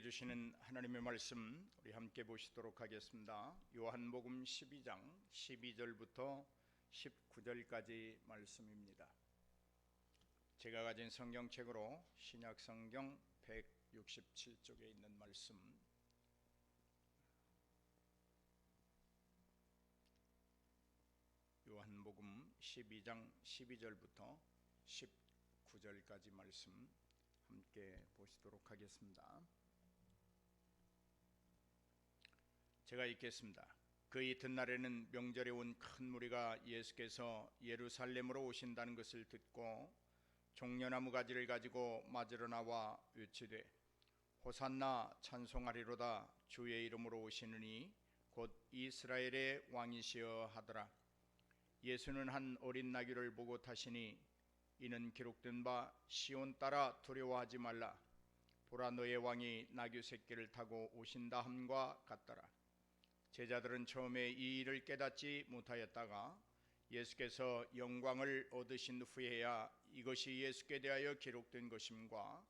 주시는 하나님의 말씀 우리 함께 보시도록 하겠습니다. 요한복음 12장 12절부터 19절까지 말씀입니다. 제가 가진 성경책으로 신약성경 167쪽에 있는 말씀, 요한복음 12장 12절부터 19절까지 말씀 함께 보시도록 하겠습니다. 제가 읽겠습니다. 그 이튿날에는 명절에 온 큰 무리가 예수께서 예루살렘으로 오신다는 것을 듣고 종려나무 가지를 가지고 맞으러 나와 외치되 호산나 찬송하리로다, 주의 이름으로 오시느니 곧 이스라엘의 왕이시여 하더라. 예수는 한 어린 나귀를 보고 타시니 이는 기록된 바 시온 따라 두려워하지 말라, 보라 너의 왕이 나귀 새끼를 타고 오신다 함과 같더라. 제자들은 처음에 이 일을 깨닫지 못하였다가 예수께서 영광을 얻으신 후에야 이것이 예수께 대하여 기록된 것임과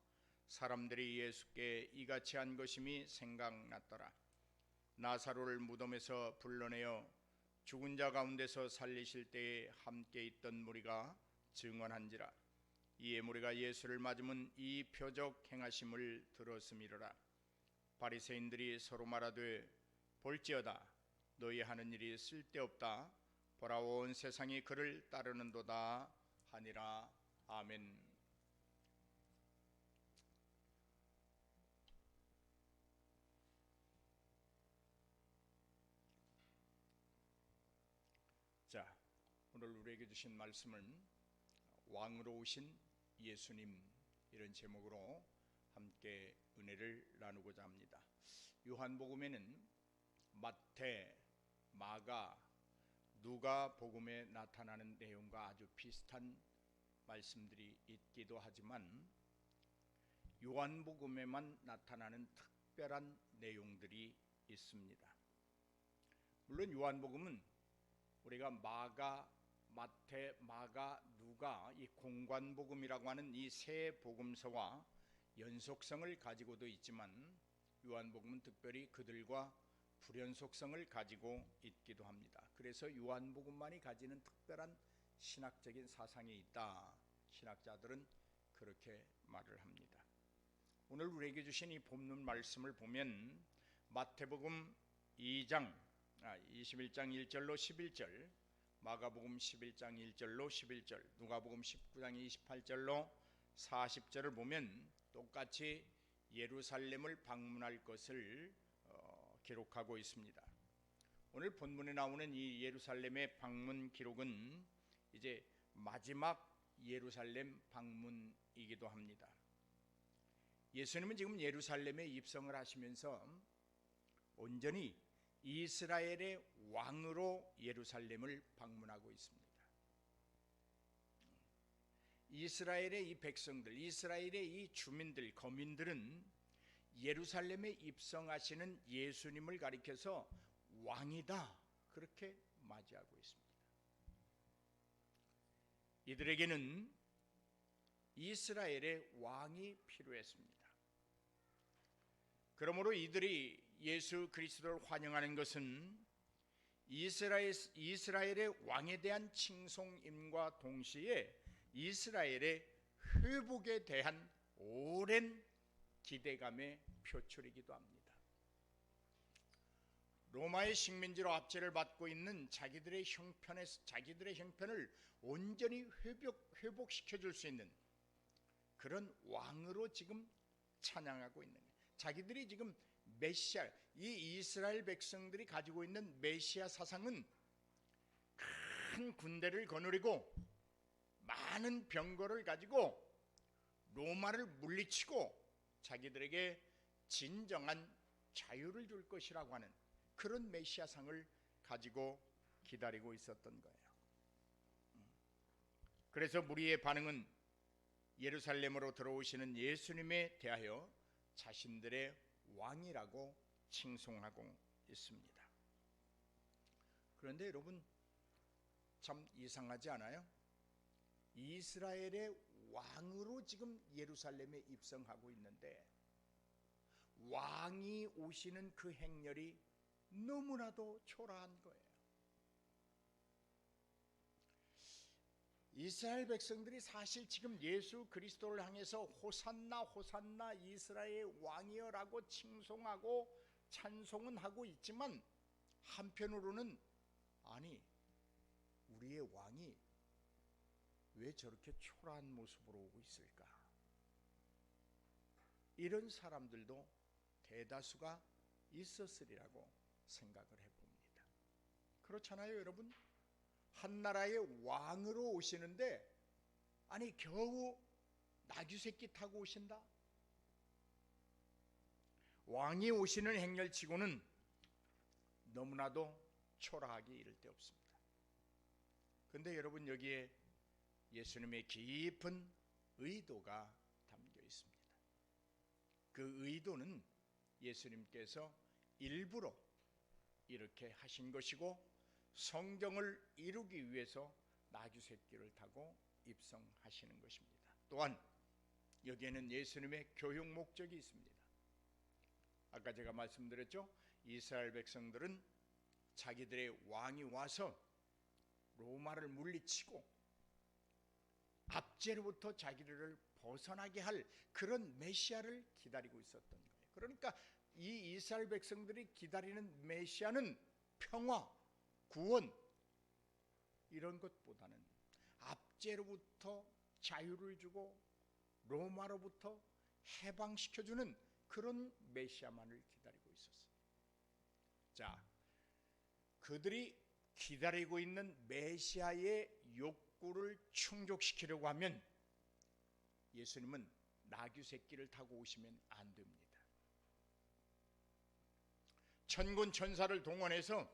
사람들이 예수께 이같이 한 것임이 생각났더라. 나사로를 무덤에서 불러내어 죽은 자 가운데서 살리실 때에 함께 있던 무리가 증언한지라. 이에 무리가 예수를 맞으면 이 표적 행하심을 들었음이로라. 바리새인들이 서로 말하되 볼지어다, 너희 하는 일이 쓸데없다, 보라 온 세상이 그를 따르는도다 하니라. 아멘. 자, 오늘 우리에게 주신 말씀은 왕으로 오신 예수님, 이런 제목으로 함께 은혜를 나누고자 합니다. 요한복음에는 마태, 마가, 누가 복음에 나타나는 내용과 아주 비슷한 말씀들이 있기도 하지만 요한복음에만 나타나는 특별한 내용들이 있습니다. 물론 요한복음은 우리가 마가, 마태, 마가, 누가, 이 공관복음이라고 하는 이 세 복음서와 연속성을 가지고도 있지만 요한복음은 특별히 그들과 불연속성을 가지고 있기도 합니다. 그래서 요한복음만이 가지는 특별한 신학적인 사상이 있다, 신학자들은 그렇게 말을 합니다. 오늘 우리에게 주신 이 본문 말씀을 보면 마태복음 2장 21장 1절로 11절, 마가복음 11장 1절로 11절, 누가복음 19장 28절로 40절을 보면 똑같이 예루살렘을 방문할 것을 기록하고 있습니다. 오늘 본문에 나오는 이 예루살렘의 방문 기록은 이제 마지막 예루살렘 방문이기도 합니다. 예수님은 지금 예루살렘에 입성을 하시면서 온전히 이스라엘의 왕으로 예루살렘을 방문하고 있습니다. 이스라엘의 이 백성들, 이스라엘의 이 주민들, 거민들은 예루살렘에 입성하시는 예수님을 가리켜서 왕이다, 그렇게 맞이하고 있습니다. 이들에게는 이스라엘의 왕이 필요했습니다. 그러므로 이들이 예수 그리스도를 환영하는 것은 이스라엘의 왕에 대한 칭송임과 동시에 이스라엘의 회복에 대한 오랜 기대감의 표출이기도 합니다. 로마의 식민지로 압제를 받고 있는 자기들의 형편을 온전히 회복시켜 줄 수 있는 그런 왕으로 지금 찬양하고 있는 거예요. 자기들이 지금 메시아, 이 이스라엘 백성들이 가지고 있는 메시아 사상은 큰 군대를 거느리고 많은 병거를 가지고 로마를 물리치고 자기들에게 진정한 자유를 줄 것이라고 하는 그런 메시아상을 가지고 기다리고 있었던 거예요. 그래서 무리의 반응은 예루살렘으로 들어오시는 예수님에 대하여 자신들의 왕이라고 칭송하고 있습니다. 그런데 여러분, 참 이상하지 않아요? 이스라엘의 왕으로 지금 예루살렘에 입성하고 있는데 왕이 오시는 그 행렬이 너무나도 초라한 거예요. 이스라엘 백성들이 사실 지금 예수 그리스도를 향해서 호산나 호산나 이스라엘 왕이여라고 칭송하고 찬송은 하고 있지만, 한편으로는 아니, 우리의 왕이 왜 저렇게 초라한 모습으로 오고 있을까? 이런 사람들도 대다수가 있었으리라고 생각을 해봅니다. 그렇잖아요, 여러분? 한 나라의 왕으로 오시는데 아니 겨우 나귀새끼 타고 오신다? 왕이 오시는 행렬치고는 너무나도 초라하기 이를 데 없습니다. 그런데 여러분, 여기에 예수님의 깊은 의도가 담겨 있습니다. 그 의도는 예수님께서 일부러 이렇게 하신 것이고, 성경을 이루기 위해서 나귀새끼를 타고 입성하시는 것입니다. 또한 여기에는 예수님의 교육 목적이 있습니다. 아까 제가 말씀드렸죠, 이스라엘 백성들은 자기들의 왕이 와서 로마를 물리치고 압제로부터 자기들을 벗어나게 할 그런 메시아를 기다리고 있었던 거예요. 그러니까 이 이스라엘 백성들이 기다리는 메시아는 평화, 구원, 이런 것보다는 압제로부터 자유를 주고 로마로부터 해방시켜주는 그런 메시아만을 기다리고 있었어요. 자, 그들이 기다리고 있는 메시아의 욕구를 충족시키려고 하면 예수님은 나귀새끼를 타고 오시면 안 됩니다. 천군 천사를 동원해서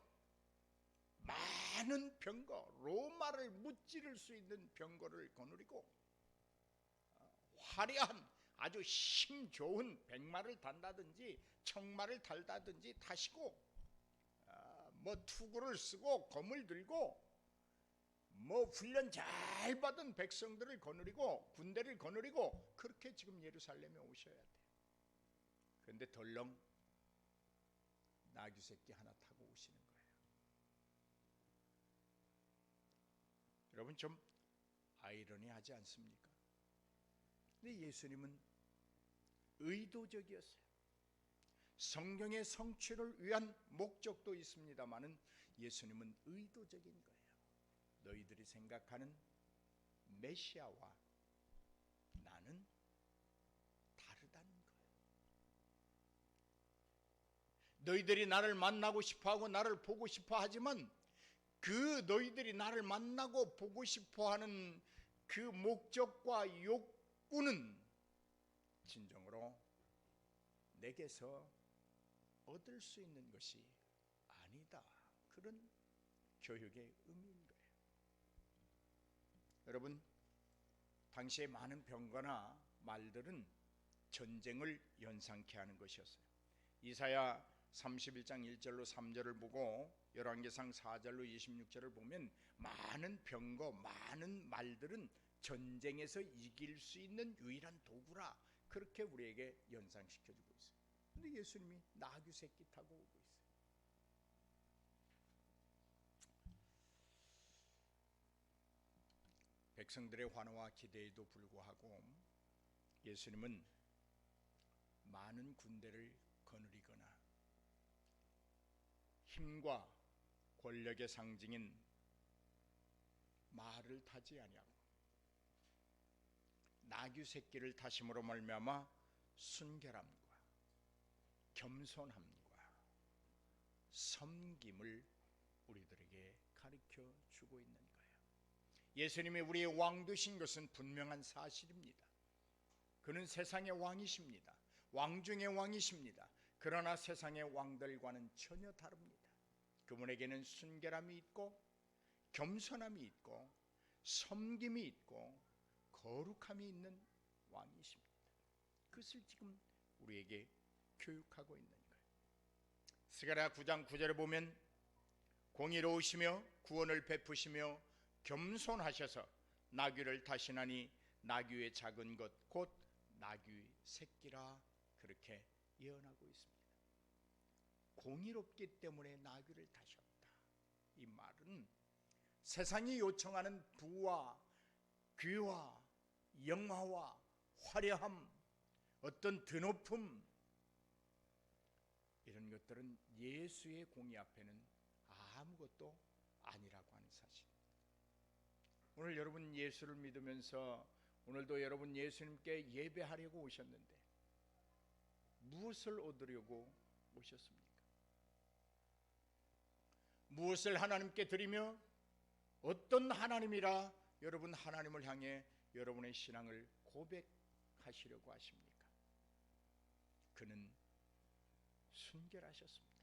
많은 병거, 로마를 무찌를 수 있는 병거를 거느리고 화려한 아주 힘 좋은 백마를 단다든지 청마를 달다든지 타시고 투구를 쓰고 검을 들고 훈련 잘 받은 백성들을 거느리고 군대를 거느리고 그렇게 지금 예루살렘에 오셔야 돼요. 그런데 덜렁 나귀새끼 하나 타고 오시는 거예요. 여러분, 좀 아이러니하지 않습니까? 근데 예수님은 의도적이었어요. 성경의 성취를 위한 목적도 있습니다마는 예수님은 의도적인 거예요. 너희들이 생각하는 메시아와 나는 다르다는 거예요. 너희들이 나를 만나고 싶어하고 나를 보고 싶어 하지만 그 너희들이 나를 만나고 보고 싶어하는 그 목적과 욕구는 진정으로 내게서 얻을 수 있는 것이 아니다. 그런 교육의 의미인 거예요. 여러분, 당시에 많은 병거나 말들은 전쟁을 연상케 하는 것이었어요. 이사야 31장 1절로 3절을 보고 열왕기상 4절로 26절을 보면 많은 병거, 많은 말들은 전쟁에서 이길 수 있는 유일한 도구라, 그렇게 우리에게 연상시켜주고 있어요. 그런데 예수님이 나귀새끼 타고 오고 있어요. 백성들의 환호와 기대에도 불구하고 예수님은 많은 군대를 거느리거나 힘과 권력의 상징인 말을 타지 아니하고 나귀새끼를 타심으로 말미암아 순결함과 겸손함과 섬김을 우리들에게 가르쳐 주고 있는 거예요. 예수님이 우리의 왕 되신 것은 분명한 사실입니다. 그는 세상의 왕이십니다. 왕 중의 왕이십니다. 그러나 세상의 왕들과는 전혀 다릅니다. 그분에게는 순결함이 있고 겸손함이 있고 섬김이 있고 거룩함이 있는 왕이십니다. 그것을 지금 우리에게 교육하고 있는 거예요. 스가랴 9장 9절에 보면 공의로우시며 구원을 베푸시며 겸손하셔서 나귀를 타시나니 나귀의 작은 것 곧 나귀 새끼라, 그렇게 예언하고 있습니다. 공의롭기 때문에 나귀를 타셨다. 이 말은 세상이 요청하는 부와 귀와 영화와 화려함, 어떤 드높음, 이런 것들은 예수의 공의 앞에는 아무것도 아니라고 하는 사실. 오늘 여러분 예수를 믿으면서 오늘도 여러분 예수님께 예배하려고 오셨는데 무엇을 얻으려고 오셨습니까? 무엇을 하나님께 드리며 어떤 하나님이라 여러분 하나님을 향해 여러분의 신앙을 고백하시려고 하십니까? 그는 순결하셨습니다.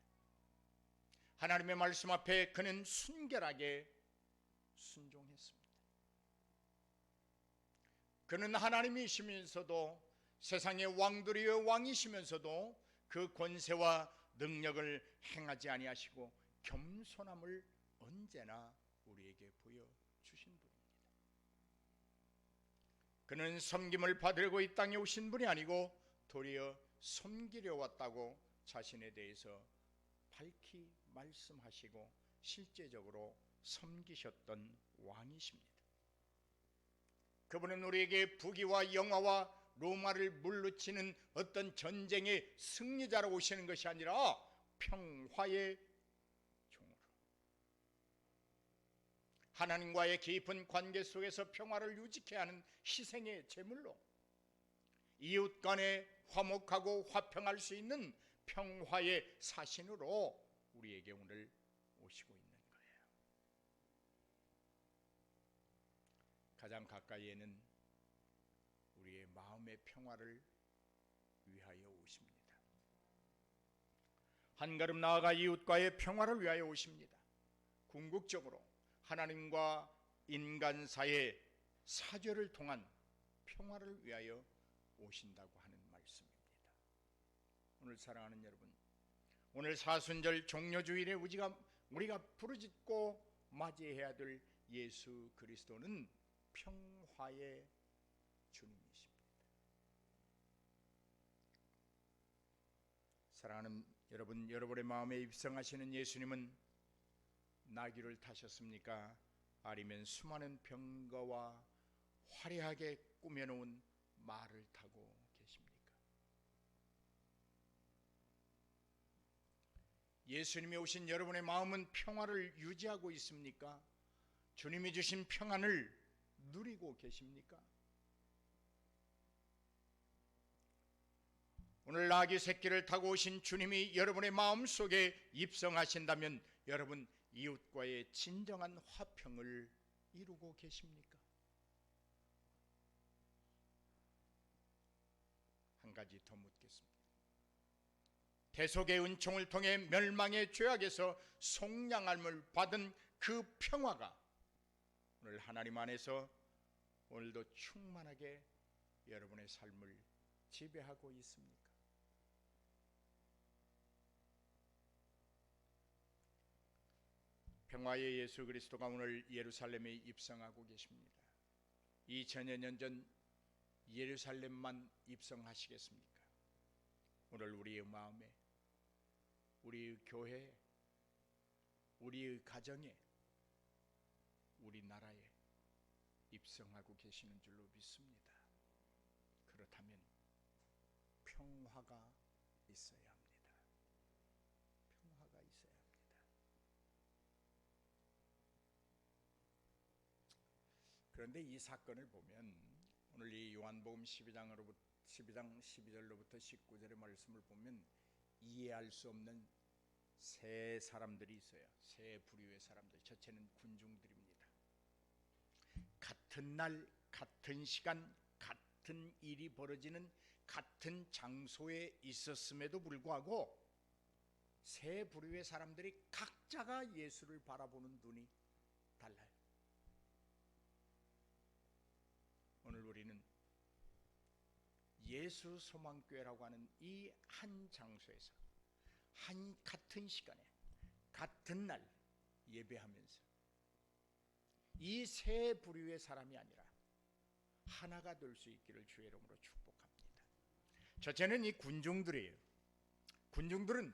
하나님의 말씀 앞에 그는 순결하게 순종했습니다. 그는 하나님이시면서도 세상의 왕들의 왕이시면서도 그 권세와 능력을 행하지 아니하시고 겸손함을 언제나 우리에게 보여주신 분입니다. 그는 섬김을 받으려고 이 땅에 오신 분이 아니고 도리어 섬기려 왔다고 자신에 대해서 밝히 말씀하시고 실제적으로 섬기셨던 왕이십니다. 그분은 우리에게 부귀와 영화와 로마를 물리치는 어떤 전쟁의 승리자로 오시는 것이 아니라 평화의 종으로, 하나님과의 깊은 관계 속에서 평화를 유지케 하는 희생의 제물로, 이웃 간에 화목하고 화평할 수 있는 평화의 사신으로 우리에게 오늘 오시고 있는 거예요. 가장 가까이에는 우리의 마음의 평화를 위하여 오십니다. 한 걸음 나아가 이웃과의 평화를 위하여 오십니다. 궁극적으로 하나님과 인간 사이의 사죄를 통한 평화를 위하여 오신다고 하는 말씀입니다. 오늘 사랑하는 여러분, 오늘 사순절 종려주일에 우리가 부르짖고 맞이해야 될 예수 그리스도는 평화의 주님이십니다. 사랑하는 여러분, 여러분의 마음에 입성하시는 예수님은 나귀를 타셨습니까? 아니면 수많은 병거와 화려하게 꾸며놓은 말을 타고 계십니까? 예수님이 오신 여러분의 마음은 평화를 유지하고 있습니까? 주님이 주신 평안을 누리고 계십니까? 오늘 나귀 새끼를 타고 오신 주님이 여러분의 마음속에 입성하신다면 여러분 이웃과의 진정한 화평을 이루고 계십니까? 한 가지 더 묻겠습니다. 대속의 은총을 통해 멸망의 죄악에서 속량함을 받은 그 평화가 오늘 하나님 안에서 오늘도 충만하게 여러분의 삶을 지배하고 있습니까? 평화의 예수 그리스도가 오늘 예루살렘에 입성하고 계십니다. 2000여 년 전 예루살렘만 입성하시겠습니까? 오늘 우리의 마음에, 우리의 교회에, 우리의 가정에, 우리나라에 입성하고 계시는 줄로 믿습니다. 그렇다면 평화가 있어야 합니다. 평화가 있어야 합니다. 그런데 이 사건을 보면 오늘 이 요한복음 12장 12절로부터 19절의 말씀을 보면 이해할 수 없는 세 사람들이 있어요. 세 부류의 사람들. 첫째는 군중들입니다. 같은 날, 같은 시간, 같은 일이 벌어지는 같은 장소에 있었음에도 불구하고 세 부류의 사람들이 각자가 예수를 바라보는 눈이 달라요. 오늘 우리는 예수 소망교회라고 하는 이 한 장소에서 같은 시간에 같은 날 예배하면서 이 세 부류의 사람이 아니라 하나가 될 수 있기를 주의 이름으로 축복합니다. 첫째는 이 군중들이에요. 군중들은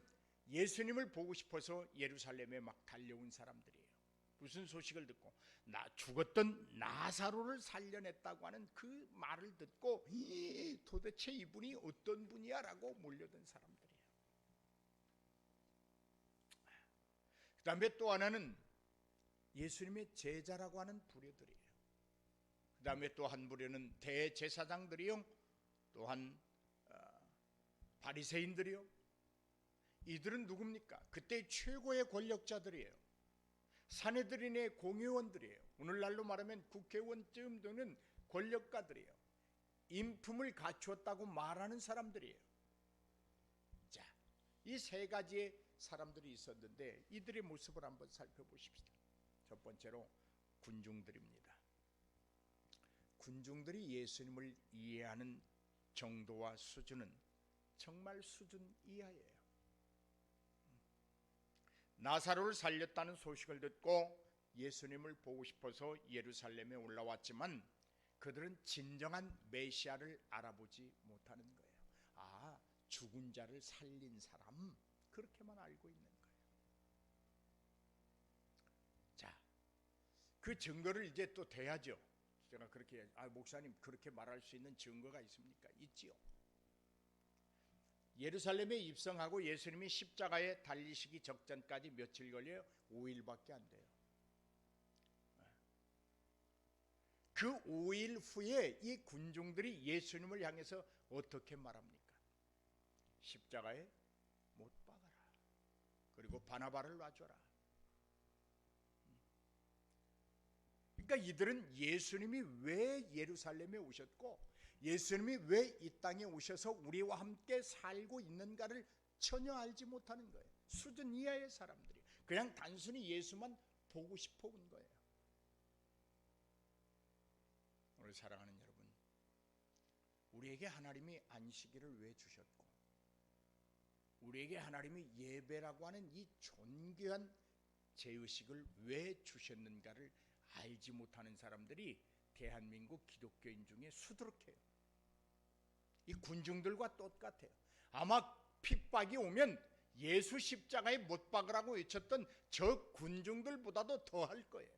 예수님을 보고 싶어서 예루살렘에 막 달려온 사람들이에요. 무슨 소식을 듣고 죽었던 나사로를 살려냈다고 하는 그 말을 듣고 도대체 이분이 어떤 분이야 라고 몰려든 사람들이에요. 그 다음에 또 하나는 예수님의 제자라고 하는 부류들이에요. 그 다음에 또 한 부류는 대제사장들이요, 또한 바리새인들이요. 이들은 누굽니까? 그때 최고의 권력자들이에요. 산헤드린의 공의원들이에요. 오늘날로 말하면 국회의원쯤 되는 권력가들이에요. 인품을 갖추었다고 말하는 사람들이에요. 자, 이 세 가지의 사람들이 있었는데 이들의 모습을 한번 살펴보십시다. 첫 번째로 군중들입니다. 군중들이 예수님을 이해하는 정도와 수준은 정말 수준 이하예요. 나사로를 살렸다는 소식을 듣고 예수님을 보고 싶어서 예루살렘에 올라왔지만 그들은 진정한 메시아를 알아보지 못하는 거예요. 아, 죽은 자를 살린 사람, 그렇게만 알고 있는 거예요. 자, 그 증거를 이제 또 대야죠. 제가 그렇게, 목사님 그렇게 말할 수 있는 증거가 있습니까? 있지요. 예루살렘에 입성하고 예수님이 십자가에 달리시기 적전까지 며칠 걸려요? 5일밖에 안 돼요. 그 5일 후에 이 군중들이 예수님을 향해서 어떻게 말합니까? 십자가에 못 박아라. 그리고 바나바를 놔줘라. 그러니까 이들은 예수님이 왜 예루살렘에 오셨고 예수님이 왜 이 땅에 오셔서 우리와 함께 살고 있는가를 전혀 알지 못하는 거예요. 수준 이하의 사람들이 그냥 단순히 예수만 보고 싶어 온 거예요. 오늘 사랑하는 여러분, 우리에게 하나님이 안식일을 왜 주셨고 우리에게 하나님이 예배라고 하는 이 존귀한 제의식을 왜 주셨는가를 알지 못하는 사람들이 대한민국 기독교인 중에 수두룩해요. 이 군중들과 똑같아요. 아마 핍박이 오면 예수 십자가에 못 박으라고 외쳤던 저 군중들보다도 더 할 거예요.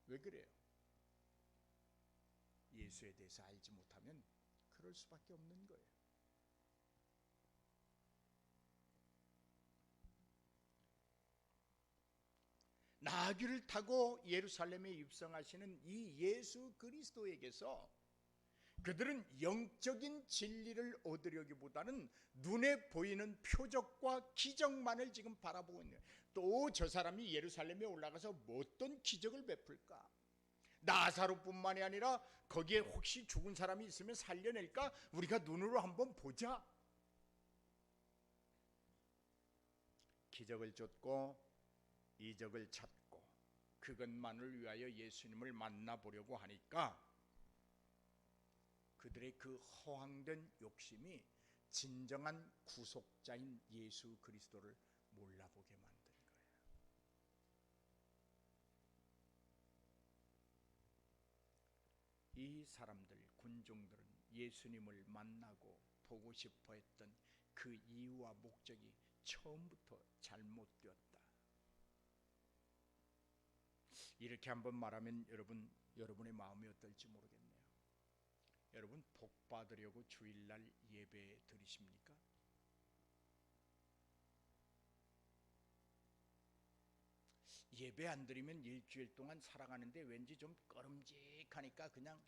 왜 그래요? 예수에 대해서 알지 못하면 그럴 수밖에 없는 거예요. 나귀를 타고 예루살렘에 입성하시는 이 예수 그리스도에게서 그들은 영적인 진리를 얻으려기보다는 눈에 보이는 표적과 기적만을 지금 바라보고 있는 거예요. 또 저 사람이 예루살렘에 올라가서 어떤 기적을 베풀까? 나사로뿐만이 아니라 거기에 혹시 죽은 사람이 있으면 살려낼까? 우리가 눈으로 한번 보자. 기적을 쫓고 이적을 찾고 그것만을 위하여 예수님을 만나보려고 하니까 그들의 그 허황된 욕심이 진정한 구속자인 예수 그리스도를 몰라보게 만든 거예요. 이 사람들, 군중들은 예수님을 만나고 보고 싶어 했던 그 이유와 목적이 처음부터 잘못되었다. 이렇게 한번 말하면 여러분의 마음이 어떨지 모르겠네요. 여러분 복 받으려고 주일날 예배 드리십니까? 예배 안 드리면 일주일 동안 살아가는데 왠지 좀 꺼름직하니까 그냥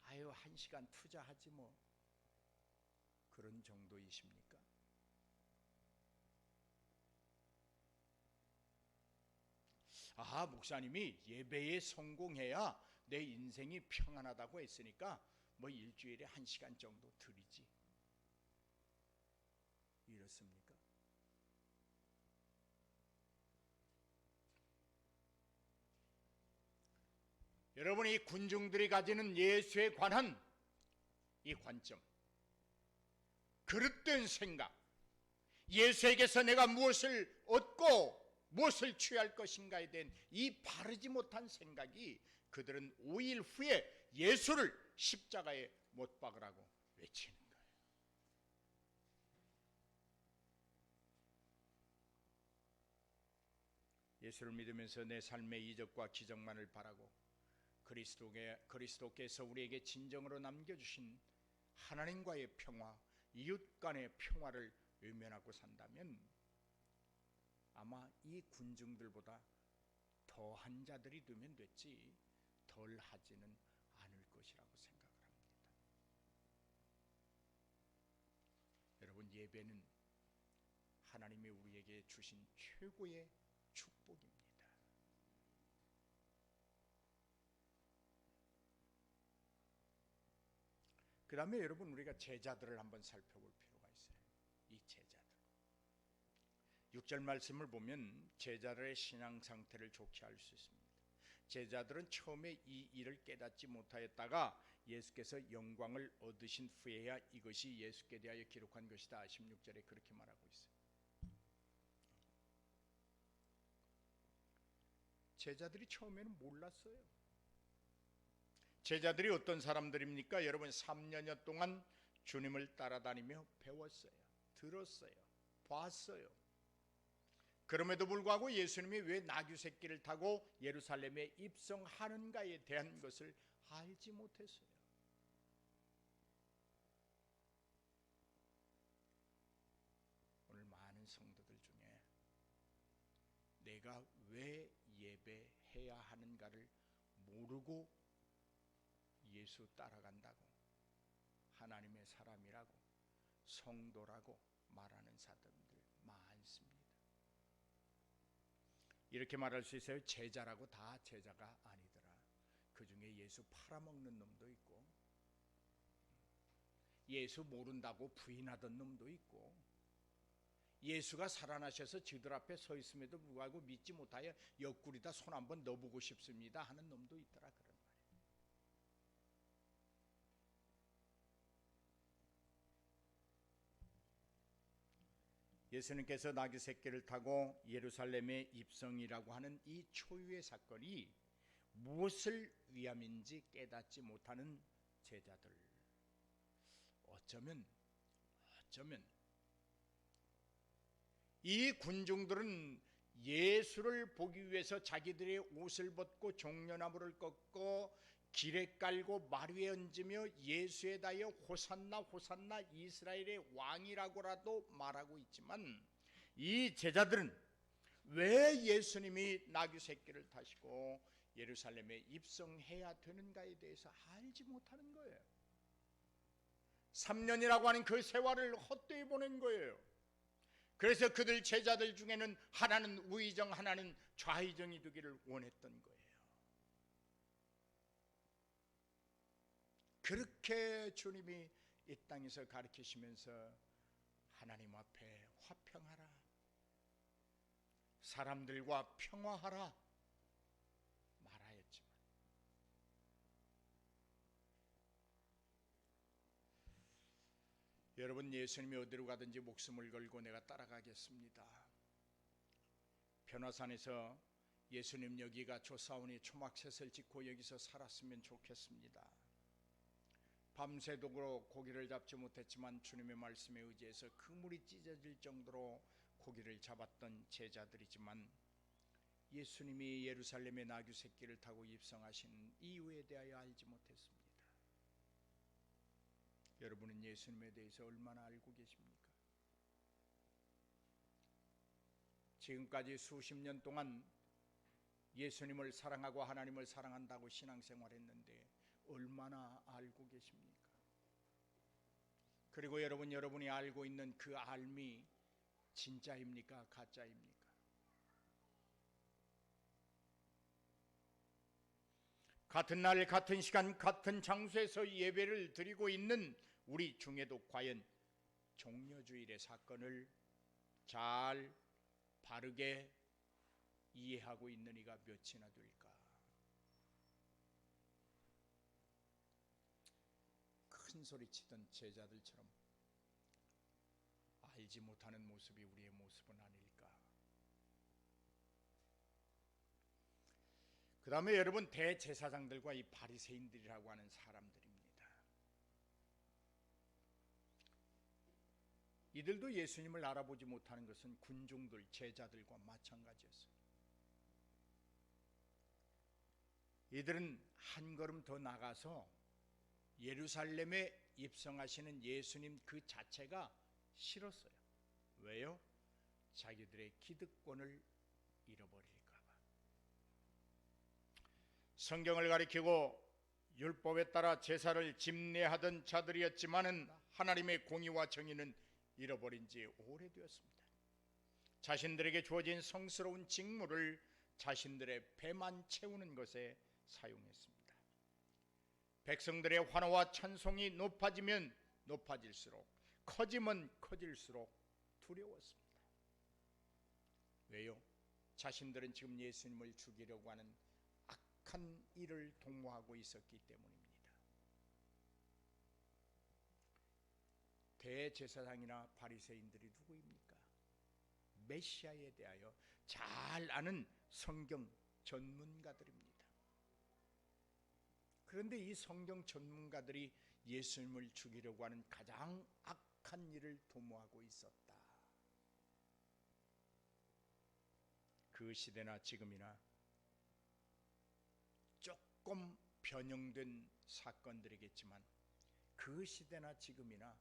1시간 투자하지 뭐, 그런 정도이십니까? 목사님이 예배에 성공해야 내 인생이 평안하다고 했으니까 뭐 일주일에 1시간 정도 드리지, 이렇습니까? 여러분이 군중들이 가지는 예수에 관한 이 관점, 그릇된 생각, 예수에게서 내가 무엇을 얻고 무엇을 취할 것인가에 대한 이 바르지 못한 생각이 그들은 5일 후에 예수를 십자가에 못 박으라고 외치는 거예요. 예수를 믿으면서 내 삶의 이적과 기적만을 바라고 그리스도께서 우리에게 진정으로 남겨주신 하나님과의 평화, 이웃 간의 평화를 외면하고 산다면 아마 이 군중들보다 더한 자들이 되면 됐지 덜 하지는 않을 것이라고 생각을 합니다. 여러분, 예배는 하나님이 우리에게 주신 최고의 축복입니다. 그 다음에 여러분, 우리가 제자들을 한번 살펴볼 필요가 있어요. 이 제자들 6절 말씀을 보면 제자들의 신앙 상태를 좋게 알 수 있습니다. 제자들은 처음에 이 일을 깨닫지 못하였다가 예수께서 영광을 얻으신 후에야 이것이 예수께 대하여 기록한 것이다. 16절에 그렇게 말하고 있어요. 제자들이 처음에는 몰랐어요. 제자들이 어떤 사람들입니까? 여러분, 3년여 동안 주님을 따라다니며 배웠어요. 들었어요. 봤어요. 그럼에도 불구하고 예수님이 왜 나귀 새끼를 타고 예루살렘에 입성하는가에 대한 것을 알지 못했어요. 오늘 많은 성도들 중에 내가 왜 예배해야 하는가를 모르고 예수 따라간다고 하나님의 사람이라고 성도라고 말하는 사람들 많습니다. 이렇게 말할 수 있어요. 제자라고 다 제자가 아니더라. 그 중에 예수 팔아먹는 놈도 있고 예수 모른다고 부인하던 놈도 있고 예수가 살아나셔서 저들 앞에 서 있음에도 불구하고 믿지 못하여 옆구리다 손 한번 넣어보고 싶습니다 하는 놈도 있더라. 그런 말이에요. 예수님께서 나귀 새끼를 타고 예루살렘에 입성이라고 하는 이 초유의 사건이 무엇을 위함인지 깨닫지 못하는 제자들, 어쩌면 이 군중들은 예수를 보기 위해서 자기들의 옷을 벗고 종려나무를 꺾고 길에 깔고 말 위에 얹으며 예수에 대하여 호산나 호산나 이스라엘의 왕이라고라도 말하고 있지만 이 제자들은 왜 예수님이 나귀 새끼를 타시고 예루살렘에 입성해야 되는가에 대해서 알지 못하는 거예요. 3년이라고 하는 그 세월을 헛되이 보낸 거예요. 그래서 그들 제자들 중에는 하나는 우의정, 하나는 좌의정이 되기를 원했던 거예요. 그렇게 주님이 이 땅에서 가르치시면서 하나님 앞에 화평하라, 사람들과 평화하라 말하였지만 여러분, 예수님이 어디로 가든지 목숨을 걸고 내가 따라가겠습니다. 변화산에서 예수님 여기가 좋사오니 초막셋을 짓고 여기서 살았으면 좋겠습니다. 밤새도록 고기를 잡지 못했지만 주님의 말씀에 의지해서 그물이 찢어질 정도로 고기를 잡았던 제자들이지만 예수님이 예루살렘의 나귀 새끼를 타고 입성하신 이유에 대하여 알지 못했습니다. 여러분은 예수님에 대해서 얼마나 알고 계십니까? 지금까지 수십 년 동안 예수님을 사랑하고 하나님을 사랑한다고 신앙생활했는데 얼마나 알고 계십니까? 그리고 여러분이 알고 있는 그 알미 진짜입니까? 가짜입니까? 같은 날, 같은 시간, 같은 장소에서 예배를 드리고 있는 우리 중에도 과연 종려주일의 사건을 잘 바르게 이해하고 있는 이가 몇이나 될까? 큰 소리치던 제자들처럼 알지 못하는 모습이 우리의 모습은 아닐까? 그 다음에 여러분, 대제사장들과 이 바리새인들이라고 하는 사람들입니다. 이들도 예수님을 알아보지 못하는 것은 군중들, 제자들과 마찬가지였어요. 이들은 한 걸음 더 나가서 예루살렘에 입성하시는 예수님 그 자체가 싫었어요. 왜요? 자기들의 기득권을 잃어버릴까 봐. 성경을 가리키고 율법에 따라 제사를 집례하던 자들이었지만은 하나님의 공의와 정의는 잃어버린 지 오래되었습니다. 자신들에게 주어진 성스러운 직무를 자신들의 배만 채우는 것에 사용했습니다. 백성들의 환호와 찬송이 높아지면 높아질수록, 커지면 커질수록 두려웠습니다. 왜요? 자신들은 지금 예수님을 죽이려고 하는 악한 일을 도모하고 있었기 때문입니다. 대제사장이나 바리새인들이 누구입니까? 메시아에 대하여 잘 아는 성경 전문가들입니다. 그런데 이 성경 전문가들이 예수님을 죽이려고 하는 가장 악한 일을 도모하고 있었다. 그 시대나 지금이나 조금 변형된 사건들이겠지만 그 시대나 지금이나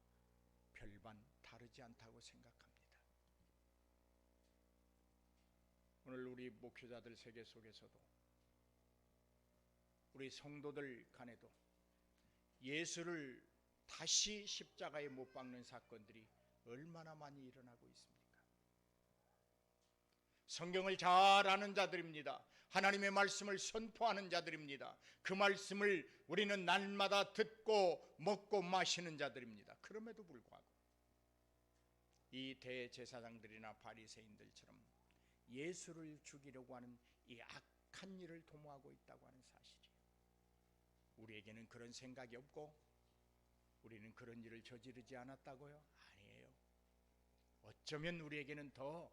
별반 다르지 않다고 생각합니다. 오늘 우리 목회자들 세계 속에서도 우리 성도들 간에도 예수를 다시 십자가에 못 박는 사건들이 얼마나 많이 일어나고 있습니까? 성경을 잘 아는 자들입니다. 하나님의 말씀을 선포하는 자들입니다. 그 말씀을 우리는 날마다 듣고 먹고 마시는 자들입니다. 그럼에도 불구하고 이 대제사장들이나 바리새인들처럼 예수를 죽이려고 하는 이 악한 일을 도모하고 있다고 하는 사실이에요. 우리에게는 그런 생각이 없고 우리는 그런 일을 저지르지 않았다고요? 아니에요. 어쩌면 우리에게는 더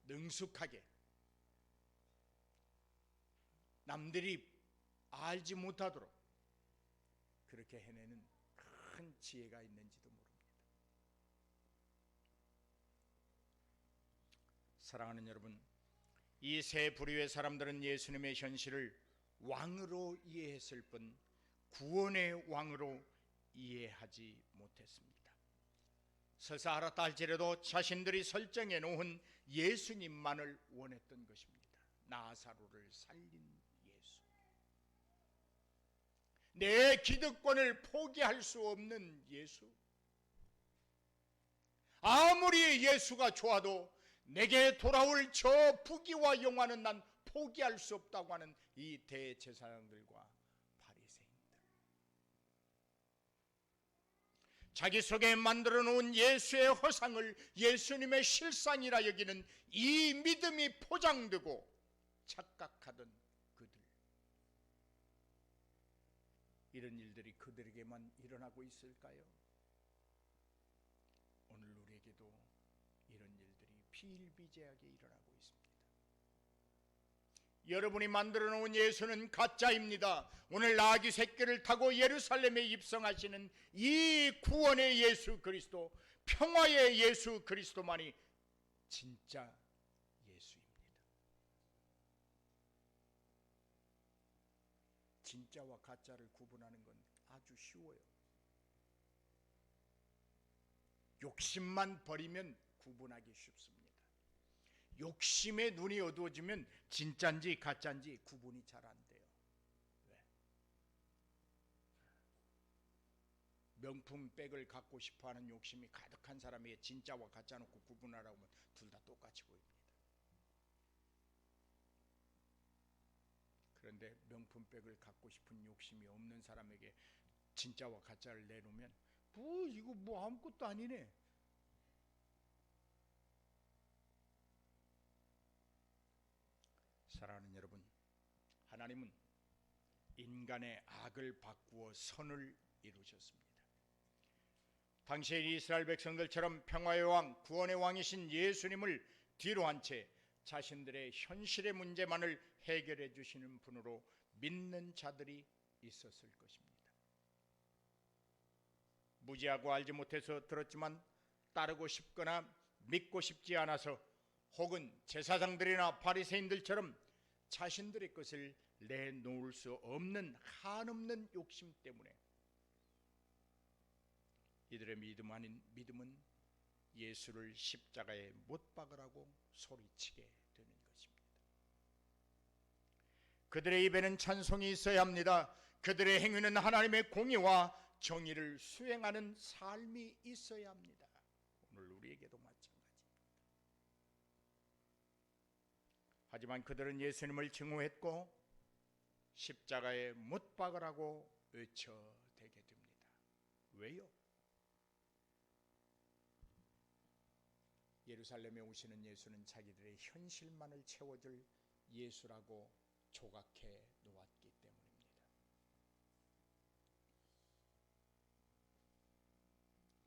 능숙하게 남들이 알지 못하도록 그렇게 해내는 큰 지혜가 있는지도 모릅니다. 사랑하는 여러분, 이 세 부류의 사람들은 예수님의 현실을 왕으로 이해했을 뿐 구원의 왕으로 이해하지 못했습니다. 설사 알았다 할지라도 자신들이 설정해 놓은 예수님만을 원했던 것입니다. 나사로를 살린 예수, 내 기득권을 포기할 수 없는 예수, 아무리 예수가 좋아도 내게 돌아올 저 부귀와 영화는 난 포기할 수 없다고 하는 이 대제사장들과 바리새인들, 자기 속에 만들어 놓은 예수의 허상을 예수님의 실상이라 여기는 이 믿음이 포장되고 착각하던 그들, 이런 일들이 그들에게만 일어나고 있을까요? 오늘 우리에게도 이런 일들이 비일비재하게 일어나고 있습니다. 여러분이 만들어 놓은 예수는 가짜입니다. 오늘 아기 새끼를 타고 예루살렘에 입성하시는 이 구원의 예수 그리스도, 평화의 예수 그리스도만이 진짜 예수입니다. 진짜와 가짜를 구분하는 건 아주 쉬워요. 욕심만 버리면 구분하기 쉽습니다. 욕심에 눈이 어두워지면 진짜인지 가짜인지 구분이 잘 안 돼요. 왜? 명품백을 갖고 싶어하는 욕심이 가득한 사람에게 진짜와 가짜 놓고 구분하라고 하면 둘 다 똑같이 보입니다. 그런데 명품백을 갖고 싶은 욕심이 없는 사람에게 진짜와 가짜를 내놓으면 이거 뭐 아무것도 아니네. 사랑하는 여러분, 하나님은 인간의 악을 바꾸어 선을 이루셨습니다. 당시의 이스라엘 백성들처럼 평화의 왕, 구원의 왕이신 예수님을 뒤로 한 채 자신들의 현실의 문제만을 해결해 주시는 분으로 믿는 자들이 있었을 것입니다. 무지하고 알지 못해서 들었지만 따르고 싶거나 믿고 싶지 않아서 혹은 제사장들이나 바리새인들처럼 자신들의 것을 내놓을 수 없는 한없는 욕심 때문에 이들의 믿음 아닌 믿음은 예수를 십자가에 못 박으라고 소리치게 되는 것입니다. 그들의 입에는 찬송이 있어야 합니다. 그들의 행위는 하나님의 공의와 정의를 수행하는 삶이 있어야 합니다. 오늘 우리에게도 마찬가지입니다. 하지만 그들은 예수님을 증오했고 십자가에 못 박으라고 외쳐대게 됩니다. 왜요? 예루살렘에 오시는 예수는 자기들의 현실만을 채워줄 예수라고 조각해 놓았기 때문입니다.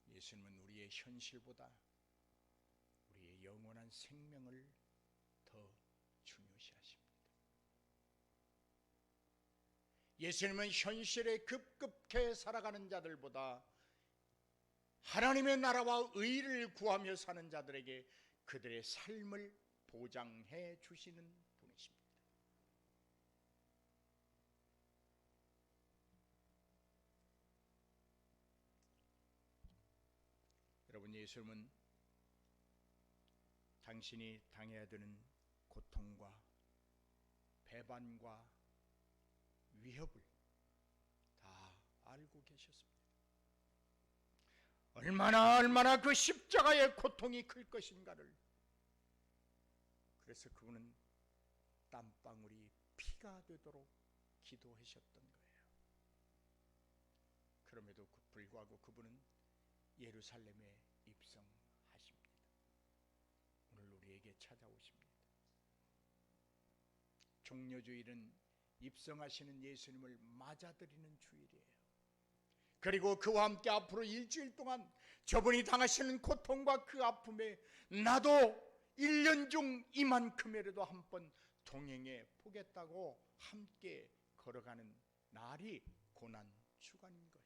예수님은 우리의 현실보다 우리의 영원한 생명을 더 중요시하십니다. 예수님은 현실에 급급해 살아가는 자들보다 하나님의 나라와 의를 구하며 사는 자들에게 그들의 삶을 보장해 주시는 분이십니다. 여러분, 예수님은 당신이 당해야 되는 고통과 배반과 위협을 다 알고 계셨습니다. 얼마나 그 십자가의 고통이 클 것인가를. 그래서 그분은 땀방울이 피가 되도록 기도하셨던 거예요. 그럼에도 불구하고 그분은 예루살렘에 입성하십니다. 오늘 우리에게 찾아오십니다. 종려주일은 입성하시는 예수님을 맞아들이는 주일이에요. 그리고 그와 함께 앞으로 일주일 동안 저분이 당하시는 고통과 그 아픔에 나도 1년 중 이만큼이라도 한번 동행해 보겠다고 함께 걸어가는 날이 고난 주간인 거예요.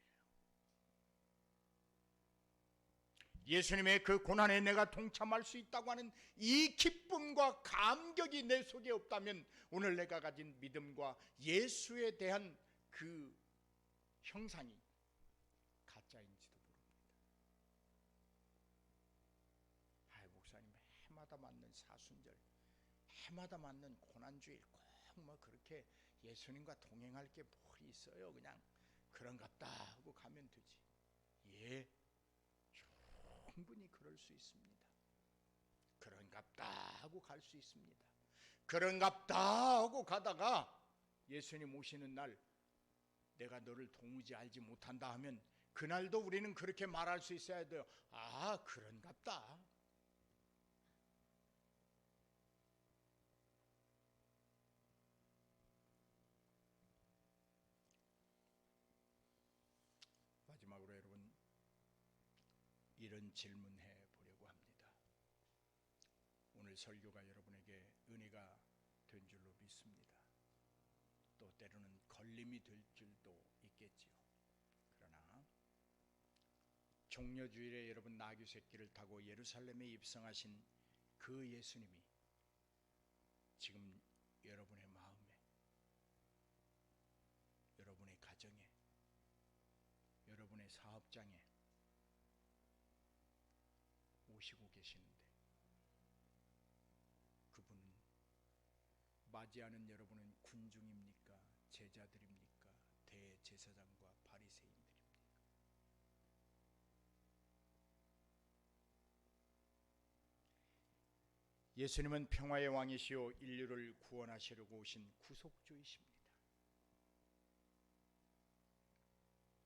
예수님의 그 고난에 내가 동참할 수 있다고 하는 이 기쁨과 감격이 내 속에 없다면 오늘 내가 가진 믿음과 예수에 대한 그 형상이 가짜인지도 모릅니다. 목사님 해마다 맞는 사순절, 해마다 맞는 고난주일 꼭 뭐 그렇게 예수님과 동행할 게 뭐 있어요? 그냥 그런갑다 하고 가면 되지. 예, 충분히 그럴 수 있습니다. 그런갑다 하고 갈 수 있습니다. 그런갑다 하고 가다가 예수님 오시는 날 내가 너를 도무지 알지 못한다 하면 그날도 우리는 그렇게 말할 수 있어야 돼요. 아, 그런갑다. 마지막으로 여러분, 이런 질문해 보려고 합니다. 오늘 설교가 여러분에게 은혜가 된 줄로 믿습니다. 또 때로는 걸림이 될 줄도 있겠지요. 그러나 종려주일에 여러분 나귀 새끼를 타고 예루살렘에 입성하신 그 예수님이 지금 여러분의 마음에, 여러분의 가정에, 여러분의 사업장에 오시고 계시는데 그분은 맞이하는 여러분은 군중입니까? 제자들입니까? 대제사장과 바리새인들입니까? 예수님은 평화의 왕이시요 인류를 구원하시려고 오신 구속주이십니다.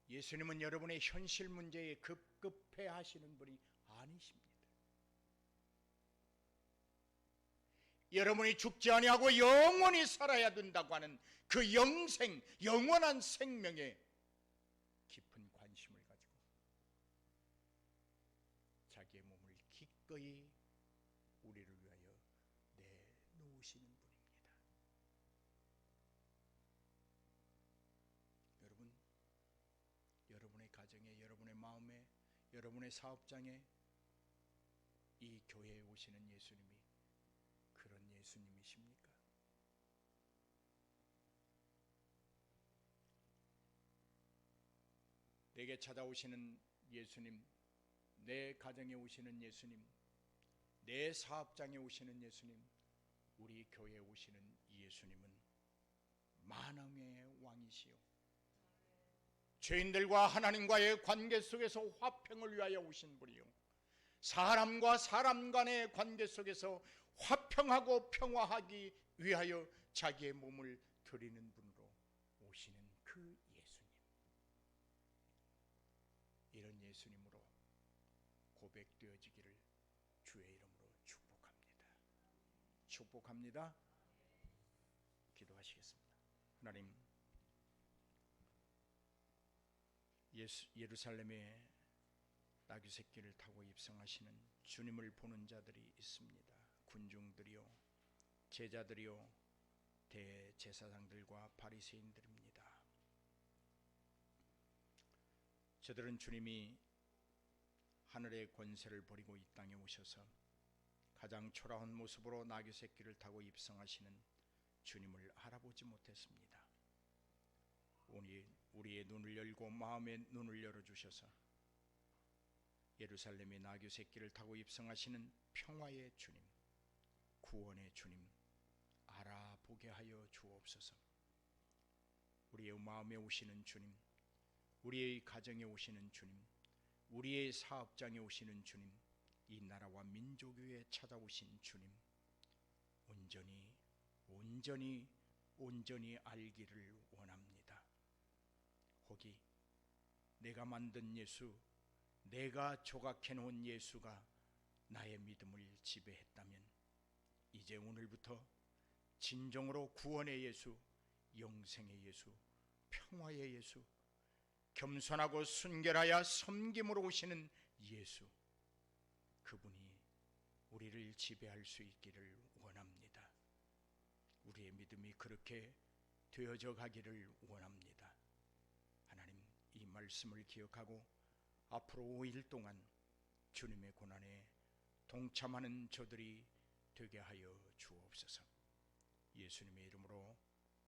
예수님은 여러분의 현실 문제에 급급해 하시는 분이 아니십니다. 여러분이 죽지 아니하고 영원히 살아야 된다고 하는 그 영생, 영원한 생명에 깊은 관심을 가지고 자기의 몸을 기꺼이 우리를 위하여 내놓으시는 분입니다. 여러분, 여러분의 가정에, 여러분의 마음에, 여러분의 사업장에 이 교회에 오시는 예수님이 그런 예수님이십니까? 내게 찾아오시는 예수님, 내 가정에 오시는 예수님, 내 사업장에 오시는 예수님, 우리 교회에 오시는 예수님은 만왕의 왕이시요, 죄인들과 하나님과의 관계 속에서 화평을 위하여 오신 분이요, 사람과 사람 간의 관계 속에서 화평하고 평화하기 위하여 자기의 몸을 드리는 분으로 오시는 그 예수님, 이런 예수님으로 고백되어지기를 주의 이름으로 축복합니다. 축복합니다. 기도하시겠습니다. 하나님, 예루살렘에 나귀새끼를 타고 입성하시는 주님을 보는 자들이 있습니다. 군중들이요, 제자들이요, 대제사장들과 바리새인들입니다. 저들은 주님이 하늘의 권세를 버리고 이 땅에 오셔서 가장 초라한 모습으로 나귀새끼를 타고 입성하시는 주님을 알아보지 못했습니다. 우리의 눈을 열고 마음의 눈을 열어주셔서 예루살렘의 나귀새끼를 타고 입성하시는 평화의 주님, 구원의 주님 알아보게 하여 주옵소서. 우리의 마음에 오시는 주님, 우리의 가정에 오시는 주님, 우리의 사업장에 오시는 주님, 이 나라와 민족 위에 찾아오신 주님, 온전히 알기를 원합니다. 혹이 내가 만든 예수, 내가 조각해 놓은 예수가 나의 믿음을 지배했다면 이제 오늘부터 진정으로 구원의 예수, 영생의 예수, 평화의 예수, 겸손하고 순결하여 섬김으로 오시는 예수, 그분이 우리를 지배할 수 있기를 원합니다. 우리의 믿음이 그렇게 되어져 가기를 원합니다. 하나님, 이 말씀을 기억하고 앞으로 5일 동안 주님의 고난에 동참하는 저들이 되게 하여 주옵소서. 예수님의 이름으로